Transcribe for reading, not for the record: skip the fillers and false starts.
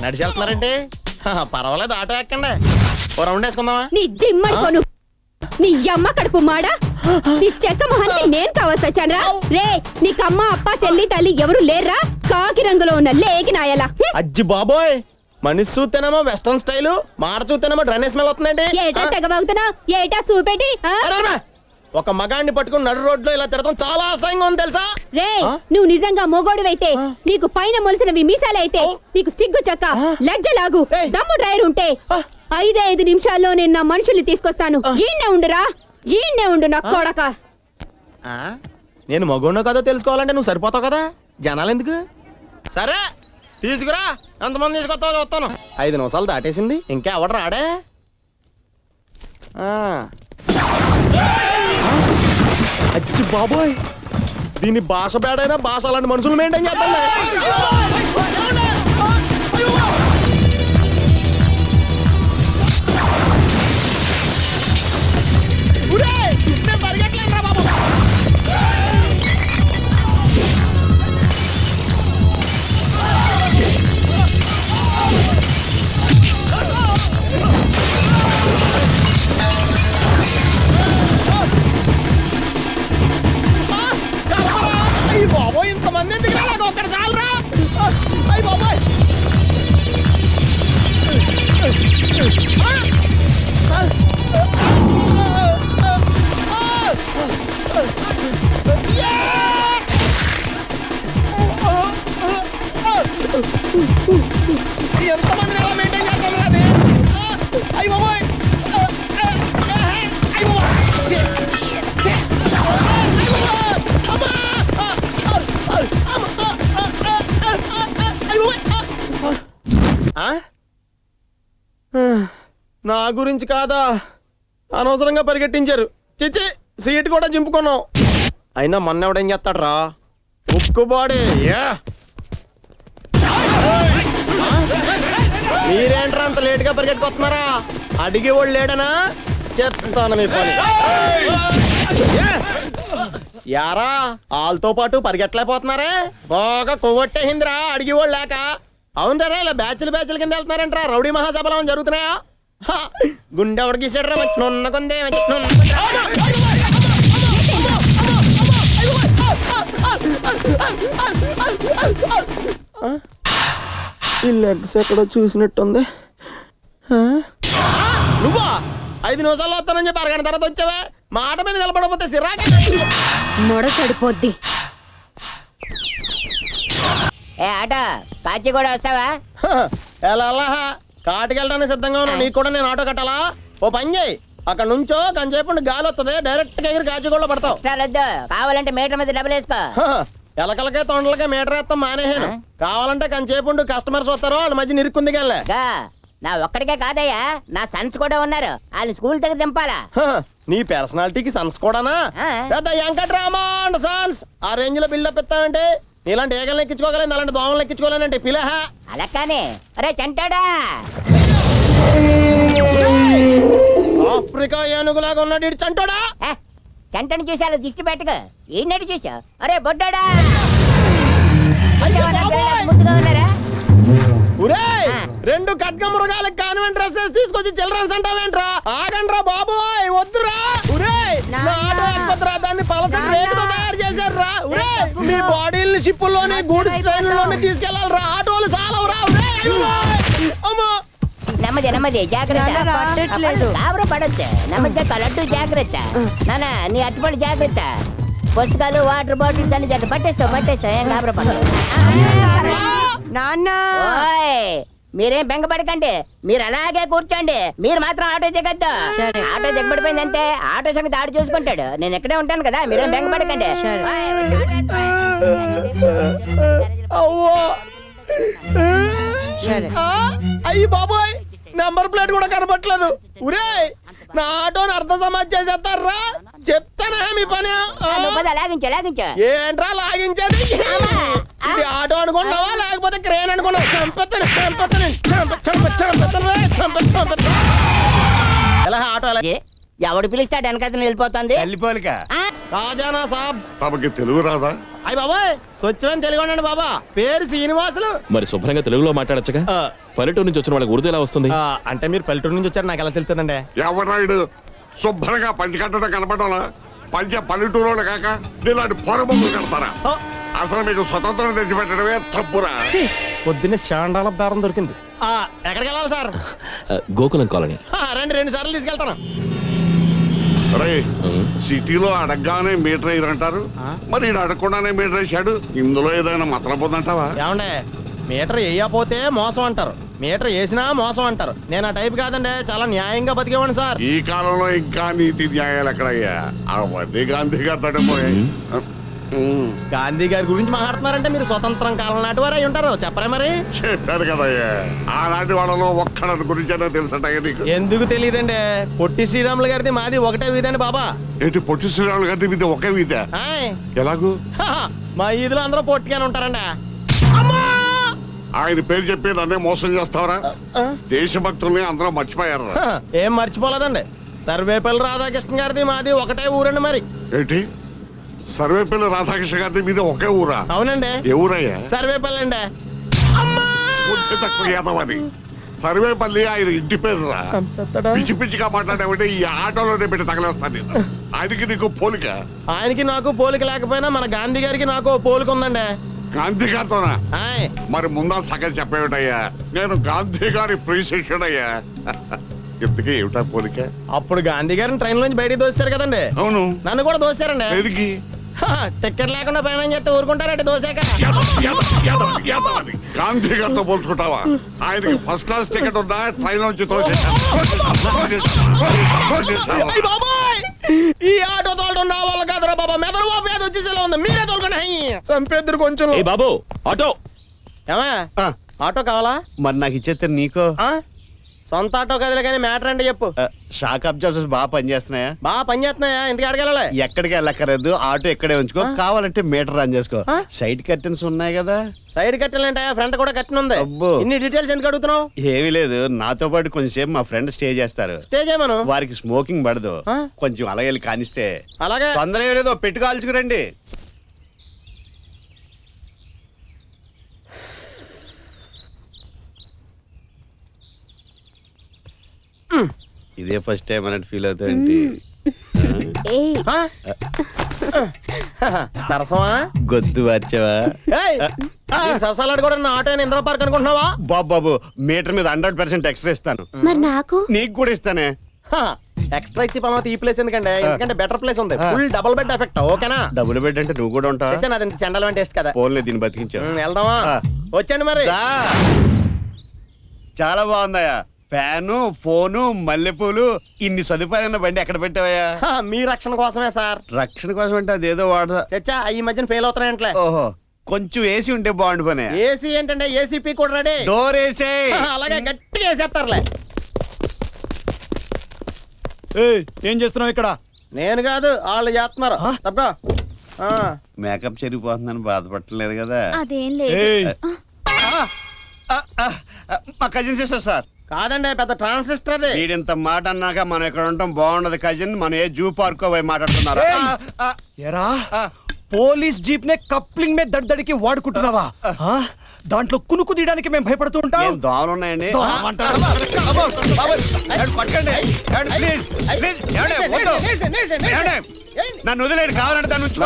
నడిచి వెళ్తున్నారంటే పర్వాలేదు, ఆటో ఎక్కండి, ఓ రౌండ్ వేసుకుందామా? నీ జిమ్మడుకోను, నీ అమ్మ కడుపు మాడ, నీ చెక్క మొహానికి నేను కావాల్సి వచ్చాను రా. రే, నీకు అమ్మ అప్ప చెల్లి తల్లి ఎవరు లేర్రా? కాకి రంగులో ఉన్న లేకి నాయలా. అజ్జి బాబోయ్, మనిషి చూస్తేనేమో వెస్టర్న్ స్టైల్, మాట చూస్తేనేమో డ్రైన్ స్మెల్ వస్తుందండి. ఏటా తెగబాగుతున్నా, ఏటా చూపెట్టి. ఒక మగాడిని పట్టుకుని నడు రోడ్లో ఇలా తిరగడం చాలా అసహ్యంగా ఉంది తెలుసా? రే, నువ్వు నిజంగా మొగోడువైతే, నీకు పైన మొలిసినవి మీసాలైతే, నీకు సిగ్గు చక్క లజ్జలాగు దమ్ము డ్రైవర్ ఉంటే 5 నిమిషాల్లో నేను నా మనుషుల్ని తీసుకొస్తాను. ఈయనే ఉండురా, ఈయనే ఉండు నా కొడక. నేను మగోడో కదో తెలుసుకోవాలంటే నువ్వు సరిపోతావు కదా, జనాలు ఎందుకు? సరే తీసుకురా, ఎంతమంది తీసుకొస్తావు చూస్తాను. 5 నిమిషాలు దాటేసింది, ఇంకా ఎవడు రాడే? అచ్చి బాబోయ్, దీని భాష బేడైనా భాష అలాంటి మనుషులు మెయింటైన్ చేద్దాం. బాబోయ్, ఇంతమంది ఎందుకు రాలేదు? ఒక్కడ చాలరా. అయ్యి బాబోయ్, ఎంతమంది ఎలా మెయింటైన్ చేస్తాను అది? అయ్యి బాబోయ్, నా గురించి కాదా, అనవసరంగా పరిగెట్టించారు. చిచ్చి, సీట్ కూడా చింపుకున్నాం. అయినా మొన్న ఎవడేం చేస్తాడ్రా, ఉక్కుబాడి. మీరేంట్రా అంత లేటుగా పరిగెట్టుకొస్తున్నారా? అడిగి వాళ్ళు లేడనా? చెప్తాను మీ పని. యారా, వాళ్ళతో పాటు పరిగెట్టలేకపోతున్నారే? బాగా కొవ్వొట్టేసిందిరా అడిగి వాళ్ళు లేక. అవునరా, ఇలా బ్యాచ్ల కింద వెళ్తున్నారంటరా? రౌడీ మహాసభలు జరుగుతున్నాయా? గుండె ఎవడికి ఇసాడరా? నున్న కొందే ఈ లెగ్స్ ఎక్కడో చూసినట్టుంది. నువ్వా 5 నిమిషాల్లో వస్తానని చెప్పి అరగంట తర్వాత వచ్చావే? మాట మీద నిలబడకపోతే సిరాకి మొడ సడిపోద్ది. ఆటో పాచి కూడా వస్తావా? ఎలా కాటికెళ్ళడానికి సిద్ధంగా ఉన్నా. నీకు కూడా నేను ఆటో కట్టాలా? ఓ పని చేయి, అక్కడ నుంచో కంచేపు గాలి వస్తుంది, డైరెక్ట్ గా ఎగిరి కాచిగూడలో పడతావు. కావాలంటే మీటర్ మీద డబ్బులు వేసుకో. ఎలకలకే తొండలకే మీటర్ వేస్తాం మానేహాను. కావాలంటే కంచేపు కస్టమర్స్ వస్తారు, వాళ్ళ మధ్య నిరుక్కుంది కానీ. నా ఒక్కడికే కాదయ్యా, నా సన్స్ కూడా ఉన్నారు, వాళ్ళు స్కూల్ దగ్గర దింపాలా. నీ పర్సనాలిటీకి సన్స్ కూడానా? పెద్ద వెంకట్రామా అండ్ సన్స్ ఆ రేంజ్ లో బిల్డప్ ఇస్తామంటే నీలాంటి ఏగలను ఎక్కించుకోగలేదు, అలాంటి దోమలు ఎక్కించుకోలేనంటే పిలహ. అలా కానీ అరే చంటాడా, ఆఫ్రికా ఏనుగులాగా ఉన్నాడు ఇటు చంటోడా. చంటని చూసి అలా దిష్టి పెట్టకు, ఈయనట్టు చూసా. అరే బొడ్డాడా, ముద్దుగా ఉన్నారా? రెండు ఖడ్గ మృగాలకు కాన్వెంట్ డ్రెస్సెస్ తీసుకొచ్చి చిల్డ్రన్స్ అంటావేంట్రా? ఆగండ్రా బాబోయ్, వద్దురా. దాన్ని పలసటి రేటుతో తయారు చేశారు. మీ బాడీని షిప్పుల్లోని గూడ్స్ ట్రైన్లోని తీసుకెళ్లాలరా, ఆటోలు చాలవురా. నెమ్మది జాగ్రత్త, పడొచ్చు. నెమ్మదిగా కలట్టు జాగ్రత్త. నాన్న నీ అట్టుపడి జాగ్రత్త. పుస్తకాలు వాటర్ బాటిల్స్ అన్ని జాగ్రత్త. పట్టేస్తా ఏం గాబర పడదు. మీరేం బెంగపడకండి, మీరు అలాగే కూర్చోండి. మీరు మాత్రం ఆటో దిగద్దు. ఆటో దిగబడిపోయింది అంతే, ఆటో సంగతి ఆడు చూసుకుంటాడు. నేను ఎక్కడే ఉంటాను కదా, మీరేం బెంగపడకండి. అయ్యి బాబోయ్, నెంబర్ ప్లేట్ కూడా కనపట్లేదు. ఒరే, నా ఆటోని అర్థ సమాజ్ చేసేస్తారా? చెప్తానా మీ పని? ఏంట్రా లాగించేది? ఇది ఆటో అనుకున్నావా లేకపోతే క్రేన్ అనుకున్నావా? చంపేస్తాను. ఎలా ఆటో ఎవడు పిలిస్తాడు వెనకతను వెళ్ళిపోతుంది తల్లిపోలిక రాజానా సాబ్. తమకి తెలుగు రాదా? అయ్య బాబాయ్ స్వచ్ఛమైన తెలుగు ఉండండి బాబా. పేరు శ్రీనివాసులు. మరి శుభ్రంగా తెలుగులో మాట్లాడచ్చుగా. పల్లెటూరు నుంచి వచ్చిన వాళ్ళకి ఉర్దూ ఎలా వస్తుంది? అంటే మీరు పల్లెటూరు నుంచి వచ్చారు, నాకు ఎలా తెలుస్తుందండి? ఎవరాయుడు శుభ్రంగా పంచి కట్టడం కనపడాలా? పంచ పల్లెటూరులో కాక ఇలాంటి పొరబొమ్మలు కడతారా? అసలు మీకు స్వతంత్రం తెచ్చిపెట్టడమే తప్పురా. పొద్దున్నే శాండాల బేరం దొరికింది. ఎక్కడికి వెళ్ళాలి సార్? గోకులం కాలనీ. రెండు సార్లు తీసుకెళ్తాను. రే సిటీలో అడగగానే మీటర్ అయ్యారు అంటారు, మరి ఈడు అడగకుండానే మీటర్ వేసాడు. ఇందులో ఏదైనా మతలం పొందంటావా? ఏమండే, మీటర్ వేయకపోతే మోసం అంటారు, మీటర్ వేసినా మోసం అంటారు. నేను ఆ టైప్ కాదండి, చాలా న్యాయంగా బతికేవాడిని సార్. ఈ కాలంలో ఇంకా నీతి న్యాయాలు ఎక్కడయ్యా? అవన్నీ గాంధీ గారు తడిపోయాయి. గాంధీ గారి గురించి మాట్లాడుతున్నారంటే మీరు స్వతంత్రం కాలం నాటి వారు అయి ఉంటారు. చెప్పరా మరి? చెప్పారు కదయ్యా, ఆనాటి వాళ్ళలో ఒక్కడి గురించి తెలుసటయ్యా నీకు? ఎందుకు తెలియదండి, పొట్టి శ్రీరాములు గారిది మాది ఒకటే వీధండి బాబా. ఏంటి పొట్టి శ్రీరాములు గారి మీద ఒకే వీధ? ఆయ్. ఎలాగూ? మా ఈదులో అందరూ పొట్టిగానే ఉంటారండి. ఆయన పేరు చెప్పి నన్నే మోసం చేస్తావరా? దేశభక్తుల్ని అందరూ మర్చిపోయారు. ఏం మర్చిపోలేదండి, సర్వేపల్లి రాధాకృష్ణ గారిది మాది ఒకటే ఊరండి. మరి ఏంటి సర్వేపల్లి రాధాకృష్ణ గారి మీద ఒకే ఊరా? అవునండి. ఏ ఊరయ్యా? సర్వేపల్లి అండి. కొంచెం తక్కువ ఏదవని సర్వేపల్లి ఆయన ఇంటి పేరు రా. పిచ్చి పిచ్చిగా మాట్లాడేవంటే ఈ ఆటోలోనే పెట్టి తగలేస్తాను నేను. ఆయనకి నీకు పోలిక? ఆయనకి నాకు పోలిక లేకపోయినా మన గాంధీ గారికి నాకు పోలిక ఉందండి. గాంధీ గారితోనా? ఆయ్. మరి ముందా సగం చెప్పేవిటయ్యా, నేను గాంధీ గారి ప్రియశిష్యుడయ్యా. ఇంతకీ ఏమిటా పోలిక? అప్పుడు గాంధీ గారిని ట్రైన్ నుంచి బయటికి దోశారు కదండి, అవును. నన్ను కూడా దోశారండి. ఎదిగి టికెట్ లేకుండా ప్రయాణం చేస్తే ఊరుకుంటారంటే దోశాక. గాంధీ గారితో పోల్చుకుంటావా? ఆయనకి ఫస్ట్ క్లాస్ టికెట్ ఉందా? ట్రైన్ నుంచి అయ్ బాబాయ్, ఈ ఆటో తోలడం నా వల్ల కాదురా బాబా. మెదడు బాబు ఏదో వచ్చేసేలా ఉంది, మీరే తోలుకోండి. చంపేద్దరు కొంచెం. ఏ బాబు ఆటో. ఏమా ఆటో కావాలా? మరి నాకు ఇచ్చేస్తే నీకో. సొంత ఆటో కదలే కానీ మ్యాటర్ అంటే చెప్పు. షాక్ అబ్జర్వర్స్ బాగా పనిచేస్తున్నాయా? బాగా పని చేస్తున్నాయా? ఇంటికి అడగలే. ఎక్కడికి వెళ్ళక్కర్లేదు, ఆటో ఎక్కడే ఉంచుకో. కావాలంటే మీటర్ రన్ చేసుకో. సైడ్ కర్టెన్స్ ఉన్నాయి కదా. సైడ్ కట్టాలంటే ఫ్రంట్ కూడా కట్టిన ఉంది. అబ్బో. ఇన్ని డీటెయిల్స్ ఎందుకు అడుగుతున్నావు? ఏమీ లేదు, నాతో పాటు కొంచెంసేపు మా ఫ్రెండ్ స్టే చేస్తారు. స్టే చేయమను. వారికి స్మోకింగ్ పడదు, కొంచెం అలాగే వెళ్ళి కానిస్తే. అలాగే. తొందర ఏం లేదో పెట్టి కాల్చుకురండి. ఇదే ఫస్ట్ టైం అన్నట్టు ఫీల్ అవుతాయండి. సరసమా? గొద్దు వచ్చావా? సరసాలాడు కూడా నా ఆటో ఇంద్ర పార్క్ అనుకుంటున్నావా? బాబు మీటర్ మీద 100% ఎక్స్ట్రా ఇస్తాను. మరి నాకు నీకు కూడా ఇస్తానే. ఎక్స్ట్రా ఇచ్చి పని ఈ ప్లేస్ ఎందుకంటే, ఎందుకంటే బెటర్ ప్లేస్ ఉంది, ఫుల్ డబుల్ బెడ్ ఎఫెక్ట్. ఓకేనా? డబుల్ బెడ్ అంటే నువ్వు కూడా ఉంటావు. అది చెండాలం టేస్ట్ కదా. ఫోన్లే దీన్ని బతికించావు. వెళ్దామా? వచ్చండి మరి. చాలా బాగుందయ్యా. ఫ్యాను, ఫోను, మల్లెపూలు, ఇన్ని సదుపాయాలున్న బండి ఎక్కడ పెట్టావయ్యా? మీ రక్షణ కోసమే సార్. రక్షణ కోసం అంటే అదేదో వాడదా. చచ్చా, ఈ మధ్యన ఫెయిల్ అవుతున్నాయంట్లే. ఓహో, కొంచెం ఏసీ ఉంటే బాగుండు పని. ఏసీ ఏంటంటే ఏసీపీ కూడా రెడీ. Door AC. అలాగే గట్టిగా వేసేస్తారులే. ఏం చేస్తున్నావు ఇక్కడ? నేను కాదు, వాళ్ళు చేస్తున్నారు. తప్ప మేకప్ చెరిగిపోతుందని బాధపడలేదు కదా. అదేం లేదు. మా కజిన్ సిస్టర్ సార్. కాదండి, పెద్ద ట్రాన్సిస్టర్ అది. వీడింత మాట అన్నాక మనం ఇక్కడ ఉండటం బాగుండదు కజిన్. మనం ఏ జూ పార్క్ పోయి మాట్లాడుతున్నారు. ఎరా పోలీస్ జీప్ నే కప్లింగ్ మే దడ్దడికి వాడుకుంటున్నావా? దాంట్లో కునుకు తీయడానికి మేము భయపడుతూ ఉంటాం. దోమలు ఉన్నాయండి. నన్ను వదిలేడు, కావాలంటే దాని నుంచి